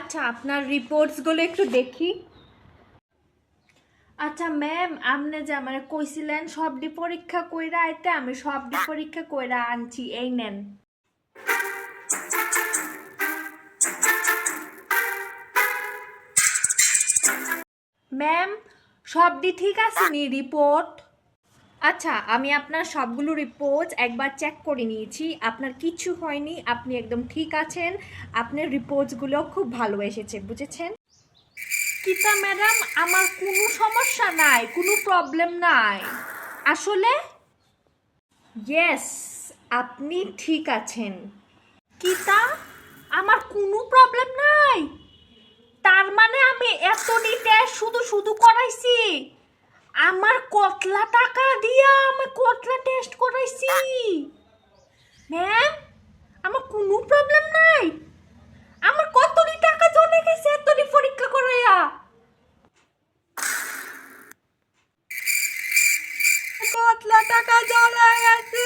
আচ্ছা আপনার রিপোর্টসগুলো একটু দেখি। আচ্ছা ম্যাম, আপনি যে আমার কইছিলেন সবডি পরীক্ষা কইরা আইতে, আমি সবডি পরীক্ষা কইরা আনছি, এই নেন। ম্যাম, সবডি ঠিক আছে নি রিপোর্ট? আচ্ছা, আমি আপনার সবগুলো রিপোর্ট একবার চেক করে নিয়েছি, আপনার কিছু হয়নি, আপনি একদম ঠিক আছেন। আপনার রিপোর্টসগুলো খুব ভালো এসেছে, বুঝেছেন? কিতা ম্যাডাম, আমার কোনো সমস্যা নাই, কোনো প্রবলেম নাই আসলে। ইয়েস, আপনি ঠিক আছেন। কিতা, আমার কোনো প্রবলেম নাই? তার মানে আমি এতটি টেস্ট শুধু শুধু করাইছি? আমার কতলা টাকা দিয়া আমি কতলা টেস্ট করাইছি? ম্যাম, আমার কোনো প্রবলেম নাই? আমার কতটি টাকা চলে গেছে এতটি পরীক্ষা করাইয়া? কতলা টাকা চলে গেছে?